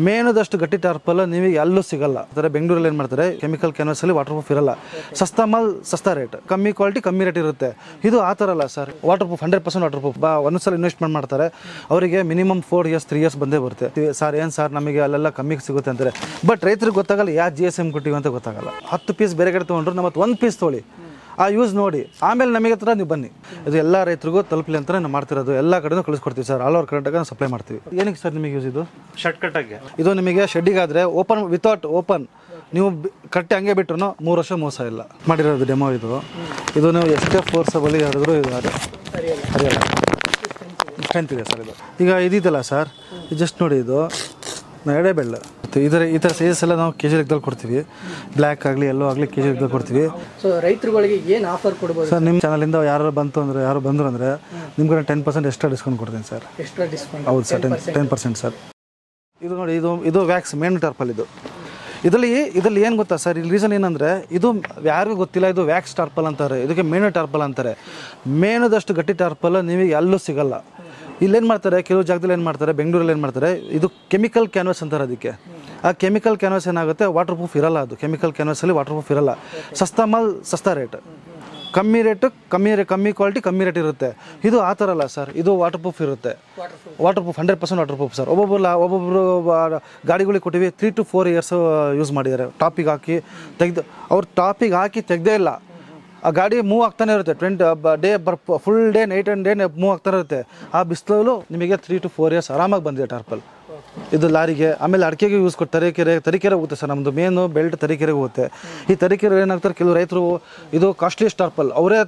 ಮೇಣದಷ್ಟು ಗಟ್ಟಿ ಟಾರ್ಪಲ್ ನಿಮಗೆ ಎಲ್ಲೂ ಸಿಗಲ್ಲ. ಬೆಂಗಳೂರಲ್ಲಿ ಏನು ಮಾಡ್ತಾರೆ, ಕೆಮಿಕಲ್ ಕ್ಯಾನ್ವಾಸ್ ಅಲ್ಲಿ ವಾಟರ್ ಪ್ರೂಫ್ ಇರಲ್ಲ. ಸಸ್ತಾ ಮಾಲ್ ಸಸ್ತಾ ರೇಟ್, ಕಮ್ಮಿ ಕ್ವಾಲಿಟಿ ಕಮ್ಮಿ ರೇಟ್ ಇರುತ್ತೆ. ಇದು ಆ ಥರ ಅಲ್ಲ sir, water proof 100% water proof. ಒಂದ್ಸಲ ಇನ್ವೆಸ್ಟ್ಮೆಂಟ್ ಮಾಡ್ತಾರೆ, ಅವರಿಗೆ ಮಿನಿಮಮ್ 4 years 3 years ಬಂದೇ ಬರುತ್ತೆ. ಸರ್ ಏನು ಸರ್ ನಮಗೆ ಅಲ್ಲೆಲ್ಲ ಕಮ್ಮಿಗೆ ಸಿಗುತ್ತೆ ಅಂತಾರೆ. ಬಟ್ ರೈತರಿಗೆ ಗೊತ್ತಾಗಲ್ಲ ಯಾವ GSM ಕೊಟ್ಟಿವಿ ಅಂತ ಗೊತ್ತಾಗಲ್ಲ. 10 ಪೀಸ್ ಬೇರೆ ಕಡೆ ತೊಗೊಂಡ್ರು ನಮ್ಮ 1 ಪೀಸ್ ತೊಗೊಳ್ಳಿ, ಆ ಯೂಸ್ ನೋಡಿ, ಆಮೇಲೆ ನಮಗೆ ಹತ್ರ ನೀವು ಬನ್ನಿ. ಇದು ಎಲ್ಲ ರೈತರಿಗೂ ತಲುಪಲಿ ಅಂತ ನಾವು ಮಾಡ್ತಿರೋದು. ಎಲ್ಲ ಕಡೆನೂ ಕಳಿಸ್ಕೊಡ್ತೀವಿ ಸರ್, ಆಲ್ ಓವರ್ ಕರ್ನಾಟಕ ನಾವು ಸಪ್ಲೈ ಮಾಡ್ತೀವಿ. ಏನಕ್ಕೆ ಸರ್ ನಿಮಗೆ ಯೂಸ್ ಇದು? ಶರ್ಟ್ ಕಟ್ಟಾಗೆ ಇದು ನಿಮಗೆ ಶೆಡ್ಡಿಗಾದರೆ ಓಪನ್ ವಿತೌಟ್ ಓಪನ್ ನೀವು ಕಟ್ಟಿ ಹಂಗೆ ಬಿಟ್ರು 3 ವರ್ಷ ಮೋಸ ಇಲ್ಲ. ಮಾಡಿರೋದು ಡೆಮೋ ಇದು. ಇದು ನೀವು ಎಷ್ಟೇ ಫೋರ್ಸಬಲಿ ಹೇಳಿದ್ರು ಇದು ಹರಿಯಲ್ಲ, ಸ್ಟ್ರೆಂತ್ ಇದೆ ಸರ್ ಇದು. ಈಗ ಇದಿದೆಯಲ್ಲ ಸರ್, ಜಸ್ಟ್ ನೋಡಿ, ಇದು ಎಡೆ ಬೆಳ್ಳ ಈ ಥರ ಸೈಜಸ್ ಎಲ್ಲ ನಾವು ಕೆಜಿ ಲೆಕ್ಕದಲ್ಲಿ ಕೊಡ್ತೀವಿ. ಬ್ಲ್ಯಾಕ್ ಆಗಲಿ ಎಲ್ಲೋ ಆಗಲಿ ಕೆಜಿ ಲೆಕ್ಕದಲ್ಲಿ ಕೊಡ್ತೀವಿ. ಸೊ ರೈತರುಗಳಿಗೆ ಏನು ಆಫರ್ ಕೊಡ್ಬೋದು ಸರ್? ನಿಮ್ಮ ಚಾನಲಿಂದ ಯಾರು ಬಂದರು ಅಂದರೆ ನಿಮ್ಗೆ 10% ಎಕ್ಸ್ಟ್ರಾ ಡಿಸ್ಕೌಂಟ್ ಕೊಡ್ತೀನಿ ಸರ್. Extra discount? ಹೌದು ಸರ್, 10% ಸರ್. ಇದು ನೋಡಿ, ಇದು ವ್ಯಾಕ್ಸ್ ಮೇನ್ ಟಾರ್ಪಲ್. ಇದರಲ್ಲಿ ಏನು ಗೊತ್ತಾ ಸರ್, ಇಲ್ಲಿ ರೀಸನ್ ಏನಂದರೆ ಇದು ಯಾರಿಗೂ ಗೊತ್ತಿಲ್ಲ, ಇದು ವ್ಯಾಕ್ಸ್ ಟಾರ್ಪಲ್ ಅಂತಾರೆ, ಇದಕ್ಕೆ ಮೇಣು ಟಾರ್ಪಲ್ ಅಂತಾರೆ. ಮೇಣದಷ್ಟು ಗಟ್ಟಿ ಟಾರ್ಪಲ್ ನಿಮಗೆ ಎಲ್ಲೂ ಸಿಗಲ್ಲ. ಇಲ್ಲೇನು ಮಾಡ್ತಾರೆ, ಕೆಲವು ಜಾಗದಲ್ಲಿ ಏನು ಮಾಡ್ತಾರೆ, ಬೆಂಗಳೂರಲ್ಲಿ ಏನು ಮಾಡ್ತಾರೆ, ಇದು ಕೆಮಿಕಲ್ ಕ್ಯಾನ್ವಾಸ್ ಅಂತಾರೆ ಅದಕ್ಕೆ. ಆ ಕೆಮಿಕಲ್ ಕ್ಯಾನ್ವಾಸ್ ಏನಾಗುತ್ತೆ, ವಾಟರ್ ಪ್ರೂಫ್ ಇರಲ್ಲ. ಅದು ಕೆಮಿಕಲ್ ಕ್ಯಾನ್ವಾಸಲ್ಲಿ ವಾಟರ್ ಪ್ರೂಫ್ ಇರಲ್ಲ. ಸಸ್ತಾ ಮಾಲ್ ಸಸ್ತಾ ರೇಟ್, ಕಮ್ಮಿ ರೇಟು ಕಮ್ಮಿ ಕ್ವಾಲಿಟಿ ಕಮ್ಮಿ ರೇಟ್ ಇರುತ್ತೆ. ಇದು ಆ ಥರ ಅಲ್ಲ ಸರ್, ಇದು ವಾಟರ್ ಪ್ರೂಫ್ ಇರುತ್ತೆ. Water proof 100% water proof sir. ಒಬ್ಬೊಬ್ಬರು ಗಾಡಿಗಳಿಗೆ ಕೊಟ್ಟಿವಿ 3 to 4 years ಯೂಸ್ ಮಾಡಿದ್ದಾರೆ. ಟಾಪಿಗೆ ಹಾಕಿ ತೆಗೆದು, ಅವ್ರು ಟಾಪಿಗೆ ಹಾಕಿ ತೆಗೆದೇ ಇಲ್ಲ, ಆ ಗಾಡಿ ಮೂವ್ ಆಗ್ತಾನೆ ಇರುತ್ತೆ. Full day night and day move ಆಗ್ತಾನೆ ಇರುತ್ತೆ. ಆ ಬಿಸಿಲಲ್ಲೂ ನಿಮಗೆ 3 to 4 years ಆರಾಮಾಗಿ ಬಂದಿದೆ ಟಾರ್ಪಲ್. ಇದು ಲಾರಿಗೆ, ಆಮೇಲೆ ಅಡಿಕೆಗೆ ಯೂಸ್ ತರೀಕೆರೆ ಹೋಗುತ್ತೆ ಸರ್. ನಮ್ಮದು ಮೇನು ಬೆಲ್ಟ್ ತರೀಕೆರೆಗೆ ಹೋಗುತ್ತೆ. ಈ ತರೀಕೆರೆ ಏನಾಗ್ತಾರೆ, ಕೆಲವು ರೈತರು ಇದು ಕಾಸ್ಟ್ಲಿಯಸ್ಟ್ ಟಾರ್ಪಲ್ ಅವರೇ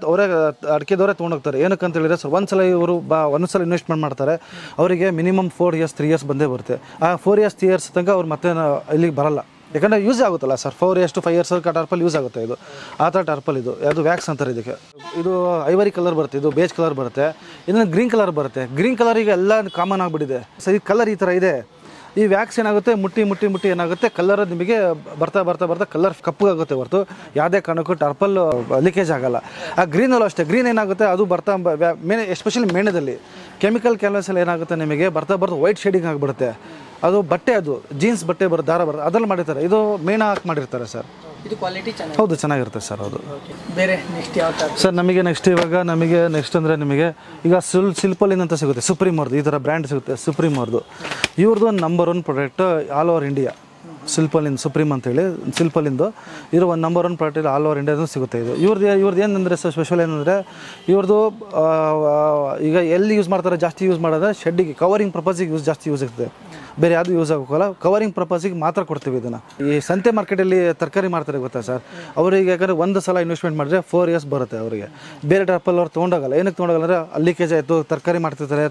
ಅಡಿಕೆದವರೇ ತೊಗೊಂಡೋಗ್ತಾರೆ. ಏನಕ್ಕೆ ಅಂತ ಹೇಳಿದ್ರೆ ಸರ್, ಒಂದ್ಸಲ ಇನ್ವೆಸ್ಟ್ಮೆಂಟ್ ಮಾಡ್ತಾರೆ, ಅವರಿಗೆ ಮಿನಿಮಮ್ 4 years 3 years ಬಂದೇ ಬರುತ್ತೆ. ಆ 4 years 3 years ತನಕ ಅವ್ರು ಮತ್ತೆ ಇಲ್ಲಿಗೆ ಬರಲ್ಲ, ಯಾಕಂದರೆ ಯೂಸ್ ಆಗುತ್ತಲ್ಲ sir. 4 years to 5 years tarpaulin use ಆಗುತ್ತೆ. ಇದು ಆ ಥರ ಟಾರ್ಪಲ್. ಇದು ಯಾವುದು ವ್ಯಾಕ್ಸ್ ಅಂತಾರೆ ಇದಕ್ಕೆ. ಇದು ಐವರಿ ಕಲರ್ ಬರುತ್ತೆ, ಇದು ಬೇಜ್ ಕಲರ್ ಬರುತ್ತೆ, ಇದನ್ನು ಗ್ರೀನ್ ಕಲರ್ ಬರುತ್ತೆ. ಗ್ರೀನ್ ಕಲರ್ ಈಗ ಎಲ್ಲ ಕಾಮನ್ ಆಗಿಬಿಟ್ಟಿದೆ ಸರ್. ಈ ಕಲರ್ ಈ ಥರ ಇದೆ. ಈ ವ್ಯಾಕ್ಸ್ ಏನಾಗುತ್ತೆ, ಮುಟ್ಟಿ ಏನಾಗುತ್ತೆ, ಕಲರ್ ನಿಮಗೆ ಬರ್ತಾ ಕಲರ್ ಕಪ್ಪಗಾಗುತ್ತೆ ಹೊರತು ಯಾವುದೇ ಕಾರಣಕ್ಕೂ ಟಾರ್ಪಲ್ ಲೀಕೇಜ್ ಆಗಲ್ಲ. ಆ ಗ್ರೀನಲ್ಲೂ ಅಷ್ಟೇ, ಗ್ರೀನ್ ಏನಾಗುತ್ತೆ, ಅದು ಎಸ್ಪೆಷಲಿ ಮೇಣದಲ್ಲಿ ಕೆಮಿಕಲ್ ಕ್ಯಾನ್ವಾಸಲ್ಲಿ ಏನಾಗುತ್ತೆ, ನಿಮಗೆ ಬರ್ತಾ ವೈಟ್ ಶೇಡಿಂಗ್ ಆಗಿಬಿಡುತ್ತೆ. ಅದು ಬಟ್ಟೆ, ಅದು ಜೀನ್ಸ್ ಬಟ್ಟೆ ದಾರ ಬರುತ್ತೆ, ಅದರಲ್ಲಿ ಮಾಡಿರ್ತಾರೆ. ಇದು ಮೇಣ ಹಾಕಿ ಮಾಡಿರ್ತಾರೆ ಸರ್. ಇದು ಕ್ವಾಲಿಟಿ ಚೆನ್ನಾಗಿ? ಹೌದು, ಚೆನ್ನಾಗಿರುತ್ತೆ ಸರ್. ಹೌದು. ಬೇರೆ ನೆಕ್ಸ್ಟ್ ಯಾವ ಥರ ಸರ್? ನಮಗೆ ನೆಕ್ಸ್ಟ್ ಅಂದರೆ ನಿಮಗೆ ಈಗ ಸಿಲ್ಪಲಿನ್ ಅಂತ ಸಿಗುತ್ತೆ, ಸುಪ್ರೀಮ್ ಅವ್ರದ್ದು ಈ ಥರ ಬ್ರ್ಯಾಂಡ್ ಸಿಗುತ್ತೆ. ಸುಪ್ರೀಮ್ ಅವ್ರದ್ದು ಇವ್ರದ್ದು number 1 product all over India. Supreme ಅಂತೇಳಿ ಸಿಲ್ಪಲಿಂದು ಇರೋ ನಂಬರ್ 1 ಪ್ರಾಡಕ್ಟ್ ಆಲ್ ಓವರ್ ಇಂಡಿಯಾದೂ ಸಿಗುತ್ತೆ. ಇದು ಇವ್ರದ್ದು ಏನಂದರೆ ಸರ್, ಸ್ಪೆಷಲ್ ಏನಂದರೆ ಇವ್ರದ್ದು ಈಗ ಎಲ್ಲಿ ಯೂಸ್ ಮಾಡ್ತಾರೆ, ಜಾಸ್ತಿ ಯೂಸ್ ಮಾಡೋದು ಶೆಡ್ಡಿಗೆ, ಕವರಿಂಗ್ ಪರ್ಪಸಿಗೆ ಜಾಸ್ತಿ ಯೂಸ್ ಇರ್ತದೆ. ಬೇರೆ ಯಾವುದು ಯೂಸ್ ಆಗೋಲ್ಲ, ಕವರಿಂಗ್ ಪರ್ಪಸಿಗೆ ಮಾತ್ರ ಕೊಡ್ತೀವಿ ಇದನ್ನು. ಈ ಸಂತೆ ಮಾರ್ಕೆಟಲ್ಲಿ ತರಕಾರಿ ಮಾಡ್ತಾರೆ ಗೊತ್ತಾ ಸರ್, ಅವರಿಗೆ ಯಾಕಂದರೆ ಒಂದು ಸಲ ಇನ್ವೆಸ್ಟ್ಮೆಂಟ್ ಮಾಡಿದ್ರೆ 4 years ಬರುತ್ತೆ ಅವರಿಗೆ. ಬೇರೆ ಟಾರ್ಪಲ್ ಅವ್ರು ತೊಗೊಂಡೋಗಲ್ಲ. ಏನಕ್ಕೆ ತೊಗೊಂಡೋಗಲ್ಲ ಅಂದರೆ ಲೀಕೇಜ್ ಆಯಿತು, ತರಕಾರಿ ಮಾಡ್ತಿರ್ತಾರೆ,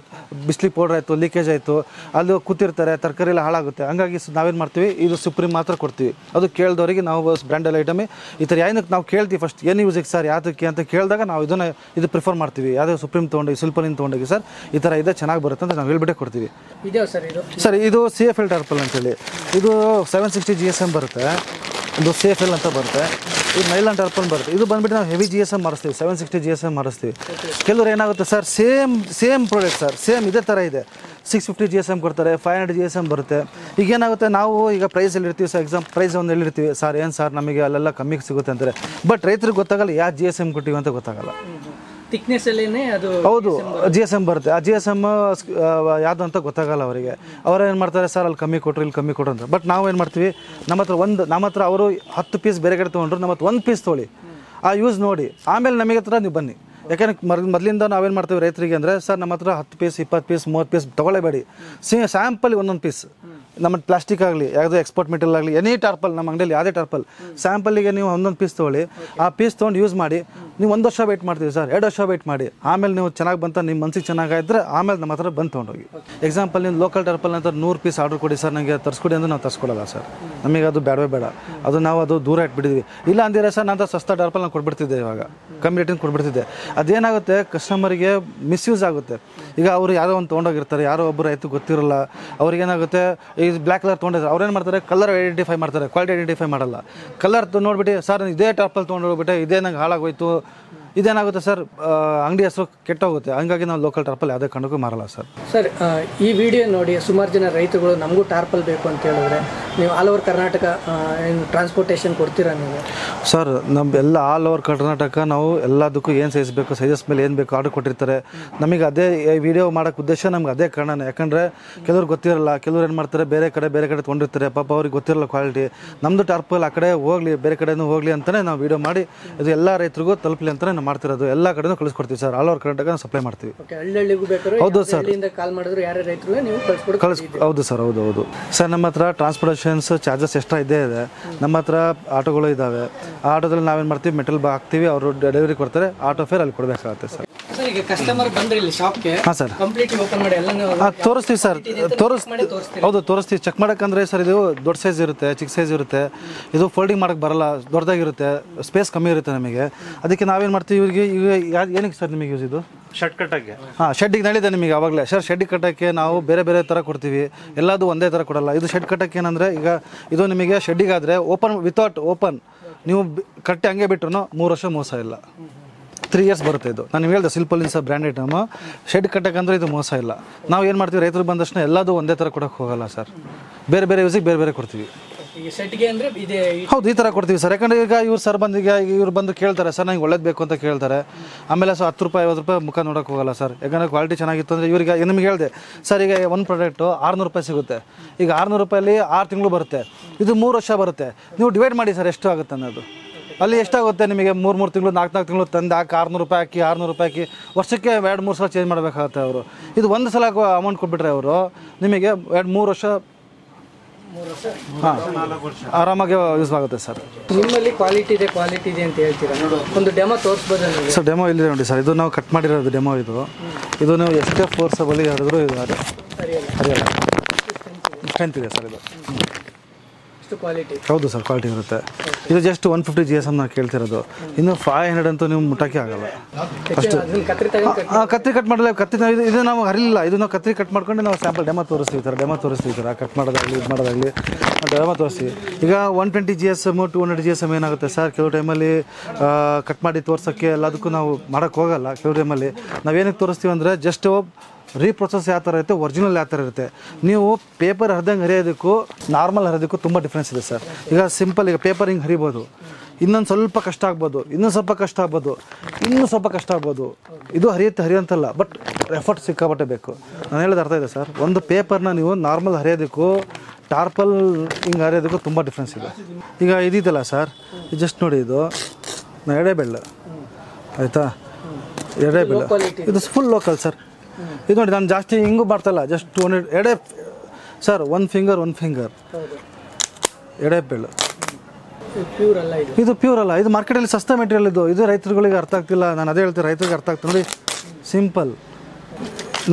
ಬಿಸಿಲಿಗೆ ಪೌಡ್ರ್ ಆಯಿತು, ಲೀಕೇಜ್ ಆಯಿತು, ಅಲ್ಲಿ ಕೂತಿರ್ತಾರೆ, ತರಕಾರಿ ಎಲ್ಲ ಹಾಳಾಗುತ್ತೆ. ಹಂಗಾಗಿ ನಾವೇನು ಮಾಡ್ತೀವಿ, ಇದು ಸುಪ್ರೀಮ್ ಮಾತ್ರ ಕೊಡ್ತೀವಿ. ಅದು ಕೇಳಿದವರಿಗೆ ನಾವು ಬ್ರ್ಯಾಂಡಲ್ ಐಟಮೇ ಈ ಥರ ಏನಕ್ಕೆ ನಾವು ಕೇಳ್ತೀವಿ, ಫಸ್ಟ್ ಏನು ಯೂಸಿಗೆ ಸರ್, ಯಾತಕ್ಕೆ ಅಂತ ಕೇಳಿದಾಗ ನಾವು ಇದು ಪ್ರಿಫರ್ ಮಾಡ್ತೀವಿ. ಯಾವುದೇ ಸುಪ್ರೀಮ್ ತೊಗೊಂಡೋಗಿ ಸಿಲ್ಪಲಿನ್ ತೊಗೊಂಡೋಗಿ ಸರ್, ಈ ಥರ ಇದೆ, ಚೆನ್ನಾಗಿ ಬರುತ್ತೆ ಅಂತ ನಾವು ಹೇಳ್ಬಿಟ್ಟೆ ಕೊಡ್ತೀವಿ. ಸರ್ ಇದು CFL ಟಾರ್ಪಲ್ ಅಂತೇಳಿ, ಇದು 760 GSM ಬರುತ್ತೆ. ಇದು CFL ಅಂತ ಬರುತ್ತೆ. ಇದು ನೈಲಾನ್ ಟಾರ್ಪಲ್ ಬರುತ್ತೆ. ಇದು ಬಂದುಬಿಟ್ಟು ನಾವು ಹೆವಿ GSM ಮಾಡಿಸ್ತೀವಿ, 760 GSM ಮಾಡಿಸ್ತೀವಿ. ಕೆಲವರು ಏನಾಗುತ್ತೆ sir, same product sir, same ಇದೇ ಥರ ಇದೆ, 650 GSM ಕೊಡ್ತಾರೆ, 500 GSM ಬರುತ್ತೆ. ಈಗೇನಾಗುತ್ತೆ, ನಾವು ಈಗ ಪ್ರೈಸಲ್ಲಿ ಇರ್ತೀವಿ ಸರ್, ಪ್ರೈಸ್ ಒಂದು ಹೇಳಿರ್ತೀವಿ ಸರ್, ಏನು ಸರ್ ನಮಗೆ ಅಲ್ಲೆಲ್ಲ ಕಮ್ಮಿಗೆ ಸಿಗುತ್ತೆ ಅಂತಾರೆ. ಬಟ್ ರೈತರಿಗೆ ಗೊತ್ತಾಗಲ್ಲ ಯಾವ GSM ಕೊಟ್ಟಿವಿ ಅಂತ ಗೊತ್ತಾಗಲ್ಲ. ಥಿಕ್ನೆಸ್ ಅಲ್ಲೇನೆ ಅದು ಹೌದು GSM ಬರುತ್ತೆ. ಆ GSM ಯಾವುದು ಅಂತ ಗೊತ್ತಾಗಲ್ಲ ಅವರಿಗೆ. ಅವ್ರು ಏನು ಮಾಡ್ತಾರೆ, ಸರ್ ಅಲ್ಲಿ ಕಮ್ಮಿ ಕೊಟ್ಟರು, ಇಲ್ಲಿ ಕಮ್ಮಿ ಕೊಟ್ಟರು ಅಂತ. ಬಟ್ ನಾವು ಏನು ಮಾಡ್ತೀವಿ, ನಮ್ಮ ಹತ್ರ ಅವರು 10 ಪೀಸ್ ಬೇರೆ ಕಡೆ ತೊಗೊಂಡ್ರು, ನಮ್ಮ ಹತ್ರ 1 ಪೀಸ್ ತೊಗೊಳ್ಳಿ, ಆ ಯೂಸ್ ನೋಡಿ, ಆಮೇಲೆ ನಮಗೆ ಹತ್ರ ನೀವು ಬನ್ನಿ. ಯಾಕೆಂದ್ರೆ ಮೊದಲಿಂದ ನಾವೇನು ಮಾಡ್ತೀವಿ ರೈತರಿಗೆ ಅಂದರೆ, ಸರ್ ನಮ್ಮ ಹತ್ರ 10 ಪೀಸ್ 20 ಪೀಸ್ 30 ಪೀಸ್ ತೊಗೊಳ್ಳೇಬೇಡಿ, ಸ್ಯಾಂಪಲ್ 1 ಪೀಸ್. ನಮ್ಮ ಪ್ಲಾಸ್ಟಿಕ್ ಆಗಲಿ, ಯಾವುದೇ ಎಕ್ಸ್ಪೋರ್ಟ್ ಮೆಟೀರಿಯಲ್ ಆಗಲಿ, ಎನಿ ಟಾರ್ಪಲ್ ನಮ್ಮ ಅಂಗಡಿಯಲ್ಲಿ ಯಾವುದೇ ಟಾರ್ಪಲ್ ಸ್ಯಾಂಪಲ್ಲಿಗೆ ನೀವು 1 ಪೀಸ್ ತೊಗೊಳ್ಳಿ. ಆ ಪೀಸ್ ತೊಗೊಂಡು ಯೂಸ್ ಮಾಡಿ, ನೀವು 1 ವರ್ಷ ವೆಯ್ಟ್ ಮಾಡ್ತೀವಿ ಸರ್, 2 ವರ್ಷ ವೆಯ್ಟ್ ಮಾಡಿ, ಆಮೇಲೆ ನೀವು ಚೆನ್ನಾಗಿ ಬಂತ, ನಿಮ್ಮ ಮನಸ್ಸಿಗೆ ಚೆನ್ನಾಗಿದ್ರೆ ಆಮೇಲೆ ನಮ್ಮ ಹತ್ರ ಬಂದು ತೊಗೊಂಡೋಗಿ. ಎಕ್ಸಾಂಪಲ್ ನೀವು ಲೋಕಲ್ ಟಾರ್ಪಲ್ ಅಂತ 100 ಪೀಸ್ ಆರ್ಡರ್ ಕೊಡಿ ಸರ್, ನನಗೆ ತರಿಸ್ಕೊಡಿ ಅಂದರೆ ನಾವು ತರಿಸ್ಕೊಡಲ್ಲ ಸರ್. ನಮಗೆ ಅದು ಬೇಡ, ಅದು ದೂರ ಇಟ್ಬಿಟ್ಟಿದ್ವಿ. ಇಲ್ಲ ಅಂದಿರ ಸರ್, ನಾನು ಸಸ್ತಾ ಟಾರ್ಪಲ್ ನಾನು ಕೊಟ್ಬಿಡ್ತಿದ್ದೆ, ಇವಾಗ ಕಮ್ಮಿ ರೇಟಿಂಗ್ ಕೊಟ್ಬಿಡ್ತಿದ್ದೆ. ಅದೇನಾಗುತ್ತೆ, ಕಸ್ಟಮರಿಗೆ ಮಿಸ್ಯೂಸ್ ಆಗುತ್ತೆ. ಈಗ ಅವರು ಯಾರೋ ಒಂದು ತೊಗೊಂಡೋಗಿರ್ತಾರೆ, ಯಾರೋ ಒಬ್ಬರು ಆಯಿತು ಗೊತ್ತಿರಲ್ಲ, ಅವ್ರಿಗೇನಾಗುತ್ತೆ, ಈ ಬ್ಲ್ಯಾಕ್ ಕಲರ್ ತೊಗೊಂಡಿದ್ದಾರೆ, ಅವ್ರೇನು ಮಾಡ್ತಾರೆ, ಕಲರ್ ಐಡೆಂಟಿಫೈ ಮಾಡ್ತಾರೆ, ಕ್ವಾಲಿಟಿ ಐಡೆಂಟಿಫೈ ಮಾಡಲ್ಲ. ಕಲರ್ ನೋಡ್ಬಿಟ್ಟು ಸರ್ ಇದೇ ಟಾರ್ಪಲ್ ತೊಗೊಂಡೋಗ್ಬಿಟ್ಟೆ, ಇದೇ ನಂಗೆ ಹಾಳಾಗೋಯ್ತು, ಇದೇನಾಗುತ್ತೆ ಸರ್, ಅಂಗಡಿ ಹೆಸರು ಕೆಟ್ಟೋಗುತ್ತೆ. ಹಂಗಾಗಿ ನಾವು ಲೋಕಲ್ ಟಾರ್ಪಲ್ ಯಾವುದೇ ಕಾರಣಕ್ಕೂ ಮಾರಲ್ಲ ಸರ್. ಸರ್, ಈ ವಿಡಿಯೋ ನೋಡಿ ಸುಮಾರು ಜನ ರೈತರುಗಳು ನಮಗೂ ಟಾರ್ಪಲ್ ಬೇಕು ಅಂತ ಹೇಳಿದ್ರೆ ನೀವು ಆಲ್ ಓವರ್ ಕರ್ನಾಟಕ ಏನು ಟ್ರಾನ್ಸ್ಪೋರ್ಟೇಷನ್ ಕೊಡ್ತೀರಾ ನೀವು? ಸರ್, ಎಲ್ಲ ಆಲ್ ಓವರ್ ಕರ್ನಾಟಕ ನಾವು ಎಲ್ಲದಕ್ಕೂ ಏನು ಸೈಜ್ ಬೇಕು, ಸೈಜಸ್ ಮೇಲೆ ಏನು ಬೇಕು ಆರ್ಡರ್ ಕೊಟ್ಟಿರ್ತಾರೆ. ನಮಗೆ ಅದೇ ವಿಡಿಯೋ ಮಾಡೋಕ್ಕೆ ಉದ್ದೇಶ ನಮ್ಗೆ ಅದೇ ಕಾರಣನೇ. ಯಾಕಂದರೆ ಕೆಲವ್ರು ಗೊತ್ತಿರಲ್ಲ, ಕೆಲವ್ರು ಏನು ಮಾಡ್ತಾರೆ ಬೇರೆ ಕಡೆ ತೊಗೊಂಡಿರ್ತಾರೆ. ಪಾಪ ಅವ್ರಿಗೆ ಗೊತ್ತಿರಲ್ಲ ಕ್ವಾಲಿಟಿ. ನಮ್ಮದು ಟಾರ್ಪಲ್ ಆ ಕಡೆ ಹೋಗಲಿ, ಬೇರೆ ಕಡೆನೂ ಹೋಗಲಿ ಅಂತಲೇ ನಾವು ವಿಡಿಯೋ ಮಾಡಿ ಇದು ಎಲ್ಲ ರೈತರಿಗೂ ತಲುಪಲಿ ಅಂತಲೇ ನಾವು ಮಾಡ್ತಿರೋದು. ಎಲ್ಲ ಕಡೆನೂ ಕಳಿಸ್ಕೊಡ್ತೀವಿ ಸರ್. ಆಲ್ ಓವರ್ ಕರ್ನಾಟಕ ನಾವು ಸಪ್ಲೈ ಮಾಡ್ತೀವಿ. ಹಳ್ಳಿಗೂ ಬೇಕಾದ್ರೆ ಹೌದು ಸರ್, ಕಾಲ್ ಮಾಡಿದ್ರು ಯಾರೇ ರೈತರು ನೀವು ಹೌದು ಸರ್, ಹೌದು ಸರ್. ನಮ್ಮ ಹತ್ರ ಟ್ರಾನ್ಸ್ಪೋರ್ಟೇಷನ್ಸ್ ಚಾರ್ಜಸ್ ಎಕ್ಸ್ಟ್ರಾ ಇದೆ. ನಮ್ಮ ಹತ್ರ ಆಟೋಗಳು ಇದ್ದಾವೆ. ಆ ಆಟೋದಲ್ಲಿ ನಾವೇನು ಮಾಡ್ತೀವಿ, ಮೆಟಲ್ ಹಾಕ್ತೀವಿ, ಅವರು ಡೆಲಿವರಿ ಕೊಡ್ತಾರೆ. ಆಟೋ ಫೇರ್ ಅಲ್ಲಿ ಕೊಡಬೇಕಾಗುತ್ತೆ ಸರ್. ಈಗ ಕಸ್ಟಮರ್ ಬಂದ್ರೆ ಇಲ್ಲಿ ಶಾಪ್ಗೆ ಹಾಂ ಸರ್, ಕಂಪ್ಲೀಟ್ ಓಪನ್ ಮಾಡಿ ಎಲ್ಲ ತೋರಿಸ್ತೀವಿ ಸರ್. ಹೌದು ತೋರಿಸ್ತೀವಿ. ಚೆಕ್ ಮಾಡೋಕ್ಕಂದ್ರೆ ಸರ್ ಇದು ದೊಡ್ಡ ಸೈಜ್ ಇರುತ್ತೆ, ಚಿಕ್ಕ ಸೈಜ್ ಇರುತ್ತೆ. ಇದು ಫೋಲ್ಡಿಂಗ್ ಮಾಡೋಕ್ಕೆ ಬರಲ್ಲ, ದೊಡ್ಡದಾಗಿರುತ್ತೆ, ಸ್ಪೇಸ್ ಕಮ್ಮಿ ಇರುತ್ತೆ ನಮಗೆ. ಅದಕ್ಕೆ ನಾವೇನು ಮಾಡ್ತೀವಿ, ಇವ್ರಿಗೆ ಏನಕ್ಕೆ ಸರ್ ನಿಮಗೆ ಯೂಸ್ ಇದು ಶರ್ಟ್ ಕಟ್ಟಕ್ಕೆ? ಹಾಂ, ಶೆಡ್ಡಿಗೆ ನಡೀದೆ ನಿಮಗೆ ಆವಾಗಲೇ ಸರ್. ಶೆಡ್ಡಿಗೆ ಕಟ್ಟೋಕ್ಕೆ ನಾವು ಬೇರೆ ಥರ ಕೊಡ್ತೀವಿ. ಎಲ್ಲದು ಒಂದೇ ಥರ ಕೊಡಲ್ಲ. ಇದು ಶೆಡ್ ಕಟ್ಟೋಕ್ಕೆ ಏನಂದರೆ, ಈಗ ಇದು ನಿಮಗೆ ಶೆಡ್ಡಿಗಾದರೆ ಓಪನ್ ವಿತೌಟ್ ಓಪನ್ ನೀವು ಕಟ್ಟಿ ಹಂಗೆ ಬಿಟ್ರು 3 ವರ್ಷ ಮೋಸ ಇಲ್ಲ, 3 ಇಯರ್ಸ್ ಬರುತ್ತೆ. ಇದು ನಾನು ನೀವು ಹೇಳಿದೆ ಸಿಲ್ಪಲಿನ್ಸ್ ಬ್ರ್ಯಾಂಡ್ ಐಟಮ್. ಶೆಡ್ ಕಟ್ಟೋಕ್ಕಂದ್ರೆ ಇದು ಮೋಸ ಇಲ್ಲ. ನಾವು ಏನು ಮಾಡ್ತೀವಿ, ರೈತರು ಬಂದ ತಕ್ಷಣ ಎಲ್ಲದು ಒಂದೇ ಥರ ಕೊಡೋಕ್ಕೆ ಹೋಗಲ್ಲ ಸರ್. ಬೇರೆ ಯೂಸಿಗೆ ಬೇರೆ ಕೊಡ್ತೀವಿ. ಹೌದು, ಈ ಥರ ಕೊಡ್ತೀವಿ ಸರ್. ಯಾಕಂದರೆ ಈಗ ಇವ್ರು ಬಂದು ಕೇಳ್ತಾರೆ ಸರ್, ನಂಗೆ ಒಳ್ಳೇದು ಬೇಕು ಅಂತ ಕೇಳ್ತಾರೆ. ಆಮೇಲೆ ಸೊ 10 ರೂಪಾಯಿ 50 ರೂಪಾಯಿ ಮುಖ ನೋಡೋಕೆ ಹೋಗಲ್ಲ ಸರ್. ಯಾಕಂದರೆ ಕ್ವಾಲಿಟಿ ಚೆನ್ನಾಗಿತ್ತು ಅಂದರೆ ಇವ್ರಿಗೆ ನಿಮಗೆ ಹೇಳಿದೆ ಸರ್, ಈಗ ಒಂದು ಪ್ರಾಡಕ್ಟು 600 ರೂಪಾಯಿ ಸಿಗುತ್ತೆ. ಈಗ 600 ರೂಪಾಯಲ್ಲಿ 6 ತಿಂಗಳು ಬರುತ್ತೆ, ಇದು 3 ವರ್ಷ ಬರುತ್ತೆ. ನೀವು ಡಿವೈಡ್ ಮಾಡಿ ಸರ್ ಎಷ್ಟು ಆಗುತ್ತೆ ಅನ್ನೋದು. ಅಲ್ಲಿ ಎಷ್ಟಾಗುತ್ತೆ ನಿಮಗೆ, 3 ತಿಂಗಳು 4 ತಿಂಗಳು ತಂದು ಹಾಕಿ 600 ರೂಪಾಯಿ ಹಾಕಿ 600 ರೂಪಾಯಿ ಹಾಕಿ ವರ್ಷಕ್ಕೆ 2-3 ಸಲ ಚೇಂಜ್ ಮಾಡಬೇಕಾಗುತ್ತೆ ಅವರು. ಇದು ಒಂದು ಸಲ ಅಮೌಂಟ್ ಕೊಟ್ಬಿಟ್ರೆ ಅವರು ನಿಮಗೆ 2-3 ವರ್ಷ ಹಾಂ ಆರಾಮಾಗಿ ಯೂಸ್ ಆಗುತ್ತೆ ಸರ್. ನಿಮ್ಮಲ್ಲಿ ಕ್ವಾಲಿಟಿ ಇದೆ ಅಂತ ಹೇಳ್ತೀರಾ, ಒಂದು ಡೆಮೋ ತೋರಿಸ್ಬೋದು ಸರ್? ಡೆಮೋ ಇಲ್ಲಿದೆ ನೋಡಿ ಸರ್. ಇದು ನಾವು ಕಟ್ ಮಾಡಿರೋದು ಡೆಮೋ. ಇದು ನೀವು ಎಷ್ಟೇ ಫೋರ್ಸಬಲಿ ಹೇಳಿದ್ರು ಇದು ಹರಿಯಲ್ಲ. ಸ್ಟ್ರೆಂತ್ ಇದೆ ಸರ್ ಇದು. ಕ್ವಾಲಿಟಿ ಹೌದು ಸರ್, ಕ್ವಾಲಿಟಿ ಇರುತ್ತೆ. ಇದು ಜಸ್ಟ್ 150 GSM ನಾವು ಕೇಳ್ತಿರೋದು. ಇನ್ನು 500 ಅಂತೂ ನೀವು ಮುಟ್ಟಕ್ಕೆ ಆಗಲ್ಲ ಅಷ್ಟು. ಕತ್ರಿ ಕಟ್ ಮಾಡಲ್ಲ. ಇದು ನಾವು ಹರಿಲಿಲ್ಲ. ಇದು ನಾವು ಕತ್ರಿ ಕಟ್ ಮಾಡ್ಕೊಂಡು ನಾವು ಸ್ಯಾಂಪಲ್ ಡೆಮೋ ತೋರಿಸ್ತೀವಿ ಸರ್. ಕಟ್ ಮಾಡೋದಾಗಲಿ ಇದು ಮಾಡೋದಾಗಲಿ ಡೆಮೋ ತೋರಿಸ್ತೀವಿ. ಈಗ 120 GSM 200 GSM ಏನಾಗುತ್ತೆ ಸರ್, ಕೆಲವು ಟೈಮಲ್ಲಿ ಕಟ್ ಮಾಡಿ ತೋರ್ಸೋಕ್ಕೆ ಎಲ್ಲದಕ್ಕೂ ನಾವು ಮಾಡೋಕ್ಕೆ ಹೋಗಲ್ಲ. ಕೆಲವು ಟೈಮಲ್ಲಿ ನಾವೇನಕ್ಕೆ ತೋರಿಸ್ತೀವಿ ಅಂದರೆ ಜಸ್ಟ್ ರೀಪ್ರೊಸೆಸ್ ಯಾವ ಥರ ಇರುತ್ತೆ, ಒರಿಜಿನಲ್ ಯಾವ ಥರ ಇರುತ್ತೆ. ನೀವು ಪೇಪರ್ ಹರಿದಂಗೆ ಹರಿಯೋದಕ್ಕೂ ನಾರ್ಮಲ್ ಹರಿಯೋದಕ್ಕೂ ತುಂಬ ಡಿಫ್ರೆನ್ಸ್ ಇದೆ ಸರ್. ಈಗ ಸಿಂಪಲ್, ಈಗ ಪೇಪರ್ ಹಿಂಗೆ ಹರಿಬೋದು, ಇನ್ನೊಂದು ಸ್ವಲ್ಪ ಕಷ್ಟ ಆಗ್ಬೋದು, ಇನ್ನೂ ಸ್ವಲ್ಪ ಕಷ್ಟ ಆಗ್ಬೋದು. ಇದು ಹರಿಯೋಂತಲ್ಲ, ಬಟ್ ಎಫರ್ಟ್ ಸಿಕ್ಕಾಬಟ್ಟೆ ಬೇಕು. ನಾನು ಹೇಳೋದು ಅರ್ಥ ಇದೆ ಸರ್. ಒಂದು ಪೇಪರ್ನ ನೀವು ನಾರ್ಮಲ್ ಹರಿಯೋದಕ್ಕೂ ಟಾರ್ಪಲ್ ಹಿಂಗೆ ಹರಿಯೋದಕ್ಕೂ ತುಂಬ ಡಿಫ್ರೆನ್ಸ್ ಇದೆ. ಈಗ ಇದಿದೆಯಲ್ಲ ಸರ್, ಜಸ್ಟ್ ನೋಡಿ, ಇದು ಎಡೆಬೆಳ್ಳು ಆಯಿತಾ, ಎಡೆಬೆಳ್ಳು ಇದು ಫುಲ್ ಲೋಕಲ್ ಸರ್. ಇದು ನೋಡಿ, ನಾನು ಜಾಸ್ತಿ ಹಿಂಗೂ ಮಾಡ್ತಲ್ಲ, ಜಸ್ಟ್ 200 ಎಡೆ ಸರ್. ಒಂದು ಫಿಂಗರ್ ಎಡೆಬೆಳ್ಳು. ಇದು ಪ್ಯೂರ್ ಅಲ್ಲ. ಇದು ಮಾರ್ಕೆಟಲ್ಲಿ ಸಸ್ತಾ ಮೆಟೀರಿಯಲ್. ಇದು ರೈತರುಗಳಿಗೆ ಅರ್ಥ ಆಗ್ತಿಲ್ಲ. ನಾನು ಅದೇ ಹೇಳ್ತೀನಿ, ರೈತರಿಗೆ ಅರ್ಥ ಆಗ್ತದೆ ನೋಡಿ. ಸಿಂಪಲ್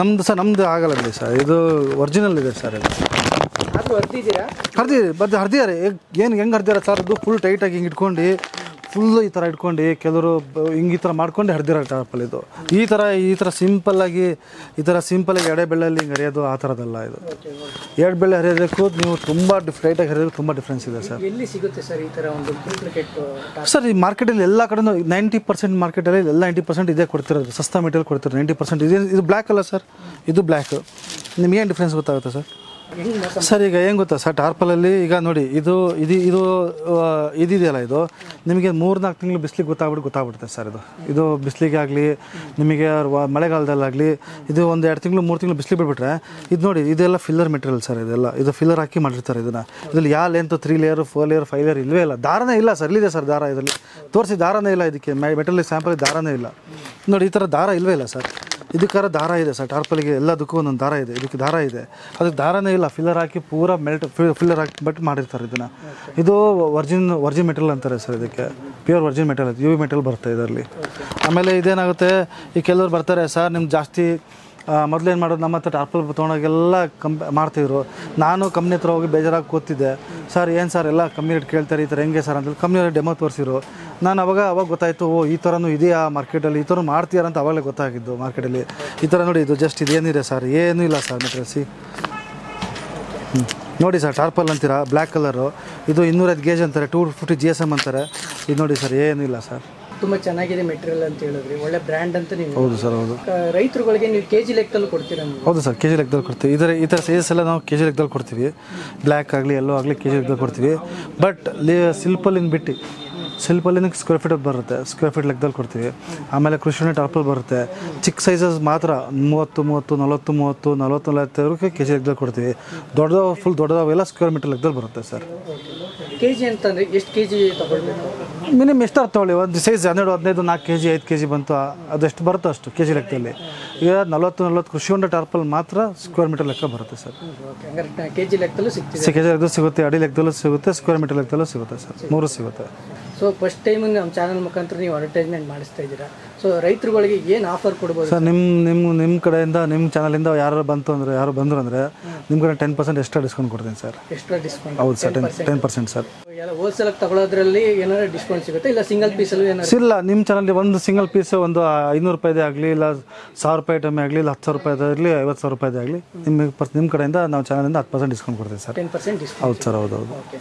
ನಮ್ಮದು ಆಗಲ್ಲ ನೋಡಿ ಸರ್. ಇದು ಒರಿಜಿನಲ್ ಇದೆ ಸರ್. ಇದು ಹರ್ದಿದ್ದಾರೆ. ಹೆಂಗೆ ಹರ್ದಿದ್ದಾರೆ ಸರ್, ಇದು ಫುಲ್ ಟೈಟಾಗಿ ಹಿಂಗೆ ಇಟ್ಕೊಂಡು ಫುಲ್ಲು ಈ ಥರ ಇಟ್ಕೊಂಡು ಕೆಲವರು ಹಿಂಗೆ ಈ ಥರ ಮಾಡ್ಕೊಂಡು ಹರಿದಿರೋ ಟಾರ್ಪಲ್ ಇದು. ಈ ಥರ ಸಿಂಪಲ್ಲಾಗಿ ಎಡೆಬೆಳ್ಳಲ್ಲಿ ಹಿಂಗೆ ಹರಿಯೋದು ಆ ಥರದ್ದಲ್ಲ. ಇದು ಎಡೆಬೆಳ್ಳೆ ಹರಿಯೋದಕ್ಕೂ ನೀವು ತುಂಬ ಟೈಟಾಗಿ ಹರಿಯೋದಕ್ಕೂ ತುಂಬ ಡಿಫ್ರೆನ್ಸ್ ಇದೆ ಸರ್. ಎಲ್ಲಿ ಸಿಗುತ್ತೆ ಸರ್ ಈ ಥರ ಒಂದು ಡೂಪ್ಲಿಕೇಟ್ ಸರ್? ಈ ಮಾರ್ಕೆಟಲ್ಲಿ ಎಲ್ಲ ಕಡೆನೂ 90% ಮಾರ್ಕೆಟಲ್ಲಿ ಎಲ್ಲ 90% ಇದೇ ಕೊಡ್ತಿರೋದು. ಸಸ್ತಾ ಮೆಟೀರಿಯಲ್ ಕೊಡ್ತಿರೋದು 90%. ಇದು ಬ್ಲ್ಯಾಕ್ ಅಲ್ಲ ಸರ್, ಇದು ಬ್ಲ್ಯಾಕು. ನಿಮಗೇನು ಡಿಫ್ರೆನ್ಸ್ ಗೊತ್ತಾಗುತ್ತೆ ಸರ್? ಸರ್ ಈಗ ಏನು ಗೊತ್ತಾ ಸರ್, ಟಾರ್ಪಲಲ್ಲಿ ಈಗ ನೋಡಿ, ಇದೆಯಲ್ಲ, ಇದು ನಿಮಗೆ 3-4 ತಿಂಗಳು ಬಿಸಿಲಿಗೆ ಗೊತ್ತಾಗ್ಬಿಡುತ್ತೆ ಸರ್. ಇದು ಬಿಸಿಲಿಗೆ ಆಗಲಿ, ನಿಮಗೆ ಮಳೆಗಾಲದಲ್ಲಾಗಲಿ, ಇದು 1-2 ತಿಂಗಳು 3 ತಿಂಗಳು ಬಿಸಿಲಿಗೆ ಬಿಟ್ಬಿಟ್ರೆ ಇದು ನೋಡಿ, ಇದೆಲ್ಲ ಫಿಲ್ಲರ್ ಮೆಟೀರಿಯಲ್ ಸರ್. ಇದು ಫಿಲ್ಲರ್ ಹಾಕಿ ಮಾಡಿರ್ತಾರೆ. ಇದರಲ್ಲಿ ಯಾವ ಲೆಂತ್ 3 ಲೇಯರ್ 4 ಲೇಯರ್ 5 ಲೇಯರ್ ಇಲ್ಲವೇ ಇಲ್ಲ. ದಾರನೇ ಇಲ್ಲ ಸರ್. ಇಲ್ಲಿದೆ ಸರ್ ದಾರ, ಇದರಲ್ಲಿ ತೋರಿಸಿ ದಾರನೇ ಇಲ್ಲ. ಇದಕ್ಕೆ ಮೆಟಲ್ ಸ್ಯಾಂಪಲ್ ದಾರನೇ ಇಲ್ಲ ನೋಡಿ. ಈ ಥರ ದಾರ ಇಲ್ಲವೇ ಇಲ್ಲ ಸರ್. ಇದಕ್ಕಾರ ದಾರ ಇದೆ ಸರ್. ಟಾರ್ಪಲ್ಗೆ ಎಲ್ಲದಕ್ಕೂ ಒಂದೊಂದು ದಾರ ಇದೆ. ಇದಕ್ಕೆ ದಾರ ಇದೆ, ಅದಕ್ಕೆ ದಾರನೇ ಇಲ್ಲ. ಫಿಲ್ಲರ್ ಹಾಕಿ ಪೂರಾ ಫಿಲ್ಲರ್ ಹಾಕಿ ಬಟ್ ಮಾಡಿರ್ತಾರೆ ಇದನ್ನು. ಇದು ವರ್ಜಿನ್ ಮೆಟೀರಿಯಲ್ ಅಂತಾರೆ ಸರ್. ಇದಕ್ಕೆ pure Virgin material, UV material ಬರುತ್ತೆ ಇದರಲ್ಲಿ. ಆಮೇಲೆ ಇದೇನಾಗುತ್ತೆ, ಈ ಕೆಲವ್ರು ಬರ್ತಾರೆ ಸರ್, ನಿಮ್ಗೆ ಜಾಸ್ತಿ ಮೊದಲೇನು ಮಾಡೋದು, ನಮ್ಮ ಹತ್ರ ಟಾರ್ಪಲ್ ತೊಗೊಂಡಾಗೆಲ್ಲ ಮಾಡ್ತಿದ್ರು. ನಾನು ಕಂಪ್ನಿ ಹತ್ರ ಹೋಗಿ ಬೇಜಾರಾಗಿ ಕೂತಿದ್ದೆ. ಸರ್ ಏನು ಸರ್ ಎಲ್ಲ ಕಮ್ಮಿ ರೇಟ್ ಕೇಳ್ತಾರೆ, ಈ ಥರ ಹೆಂಗೆ ಸರ್ ಅಂತೇಳಿ ಕಂಪ್ನಿಯವ್ರಿಗೆ ಡೆಮೋ ತೋರಿಸಿರು. ನಾನು ಅವಾಗ ಗೊತ್ತಾಯಿತು, ಈ ಥರನೂ ಇದೆಯಾ ಮಾರ್ಕೆಟಲ್ಲಿ, ಈ ಥರ ಮಾಡ್ತೀಯಾರಂತ ಅವಾಗಲೇ ಗೊತ್ತಾಗಿದ್ದು ಮಾರ್ಕೆಟಲ್ಲಿ. ಈ ಥರ ನೋಡಿ, ಇದು ಜಸ್ಟ್ ಇದೇನಿದೆ ಸರ್, ಏನೂ ಇಲ್ಲ ಸರ್ ಮೆಟೀರಿಯಲ್ಸಿ. ನೋಡಿ ಸರ್, ಟಾರ್ಪಲ್ ಅಂತೀರಾ, ಬ್ಲ್ಯಾಕ್ ಕಲರು. ಇದು 205 ಗೇಜ್ ಅಂತಾರೆ, 250 GSM ಅಂತಾರೆ. ಇದು ನೋಡಿ ಸರ್, ಏನೂ ಇಲ್ಲ ಸರ್. ತುಂಬ ಚೆನ್ನಾಗಿದೆ ಮೆಟೀರಿಯಲ್ ಅಂತ ಹೇಳಿದ್ರಿ, ಒಳ್ಳೆ ಬ್ರ್ಯಾಂಡ್ ಅಂತ ನೀವು. ಹೌದು ಸರ್, ಹೌದು. ರೈತರುಗಳಿಗೆ ನೀವು ಕೆ ಜಿ ಲೆಕ್ಕದಲ್ಲಿ ಕೊಡ್ತೀರಾ ನೀವು? ಹೌದು ಸರ್, ಕೆ ಜಿ ಲೆಕ್ಕದಲ್ಲಿ ಕೊಡ್ತೀವಿ. ಈ ಥರ ಸೈಜಸ್ ಎಲ್ಲ ನಾವು ಕೆ ಜಿ ಲೆಕ್ಕದಲ್ಲಿ ಕೊಡ್ತೀವಿ. ಬ್ಲ್ಯಾಕ್ ಆಗಲಿ ಎಲ್ಲೋ ಆಗಲಿ ಕೆ ಜಿ ಲೆಕ್ಕದಲ್ಲಿ ಕೊಡ್ತೀವಿ. ಬಟ್ ಸಿಲ್ಪಲ್ಲಿಂದ ಬಿಟ್ಟು ಸಿಲ್ಪಲ್ಲಿನ ಸ್ಕ್ವೇರ್ ಫೀಟ್ ಬರುತ್ತೆ, ಸ್ಕ್ವೇರ್ ಫೀಟ್ ಲೆಕ್ಕದಲ್ಲಿ ಕೊಡ್ತೀವಿ. ಆಮೇಲೆ ಕೃಷಿ ಟಾರ್ಪಲ್ ಬರುತ್ತೆ. ಚಿಕ್ಕ ಸೈಜಸ್ ಮಾತ್ರ 30, 40 ಕೆ ಜಿ ಲೆಕ್ಕದಲ್ಲಿ ಕೊಡ್ತೀವಿ. ದೊಡ್ಡದಾವ ಫುಲ್ ದೊಡ್ಡದಾವೆಲ್ಲ ಸ್ಕ್ವೇರ್ ಮೀಟರ್ ಲೆಕ್ಕದಲ್ಲಿ ಬರುತ್ತೆ ಸರ್. ಕೆ ಜಿ ಅಂತಂದರೆ ಎಷ್ಟು ಕೆ ಜಿ ತೊಗೊಳ್ಬೇಕು? ಮಿನಿಮಮ್ ಎಷ್ಟು ತೊಗೊಳ್ಳಿ, ಒಂದು ಸೈಜ್ 12, 15, 4 kg 5 kg ಬಂತು, ಅದೆಷ್ಟು ಬರುತ್ತೋ ಅಷ್ಟು ಕೆ ಜಿ ಲೆಕ್ಕದಲ್ಲಿ. ಈಗ 40 ಕೃಷಿ ಹೊಂಡ ಟಾರ್ಪಲ್ ಮಾತ್ರ ಸ್ಕ್ವೇರ್ ಮೀಟರ್ ಲೆಕ್ಕ ಬರುತ್ತೆ ಸರ್. ಹಂಗಾರೆ ಕೆ ಜಿ ಲೆಕ್ಕದಲ್ಲೂ ಸಿಗ್ತಿದೆ? ಕೆ ಜಿ ಲೆಕ್ಕದಲ್ಲೂ ಸಿಗುತ್ತೆ, ಅಡಿ ಲೆಕ್ಕದಲ್ಲೂ ಸಿಗುತ್ತೆ, ಸ್ಕ್ವೇರ್ ಮೀಟರ್ ಲೆಕ್ಕದಲ್ಲೂ ಸಿಗುತ್ತೆ ಸರ್, 3 ಸಿಗುತ್ತೆ. ಸೊ ಫಸ್ಟ್ ಟೈಮ್ ನಮ್ಮ ಚಾನಲ್ ಮುಖಾಂತರ ನೀವು ಅಡ್ವರ್ಟೈಸ್ಮೆಂಟ್ ಮಾಡಿಸ್ತಾ ಇದ್ದೀರಾ. ಸೊ ರೈತರುಗಳಿಗೆ ಏನು ಆಫರ್ ಕೊಡ್ಬೋದು ಸರ್? ನಿಮ್ಮ ಕಡೆಯಿಂದ, ನಿಮ್ಮ ಚಾನಲಿಂದ ಯಾರು ಬಂದರು ಅಂದರೆ ನಿಮ್ಮ ಕಡೆ 10% ಎಕ್ಸ್ಟ್ರಾ ಡಿಸ್ಕೌಂಟ್ ಕೊಡ್ತೀನಿ ಸರ್. Extra discount? ಹೌದು ಸರ್, 10% ಸರ್. ಎಲ್ಲ ಹೋಲ್ಸೇಲ್ ತಗೊಳ್ಳೋದ್ರಲ್ಲಿ ಏನಾದ್ರು ಡಿಸ್ಕೌಂಟ್ ಸಿಗುತ್ತೆ, ಇಲ್ಲ ಸಿಂಗಲ್ ಪೀಸಲ್ಲಿ ಏನಾದ್ರು? ಇಲ್ಲ, ನಿಮ್ಮ ಚಾನಲ್ಗೆ ಒಂದು ಸಿಂಗಲ್ ಪೀಸ್ ಒಂದು 500 ರೂಪಾಯಿದೇ ಆಗಲಿ, ಇಲ್ಲ 1000 ರೂಪಾಯಿ ಐಟಮೇ ಆಗಲಿ, ಇಲ್ಲ 10,000 ರೂಪಾಯಿದಾಗಲಿ, 50,000 ರೂಪಾಯಿದೇ ಆಗಲಿ, ನಿಮ್ಮ ಕಡೆಯಿಂದ ನಾವು ಚಾನಲಿಂದ 10% ಡಿಸ್ಕೌಂಟ್ ಕೊಡ್ತೀವಿ ಸರ್. 10% ಡಿಸ್ಕೌಂಟ್? ಹೌದು ಸರ್, ಹೌದು. ಓಕೆ.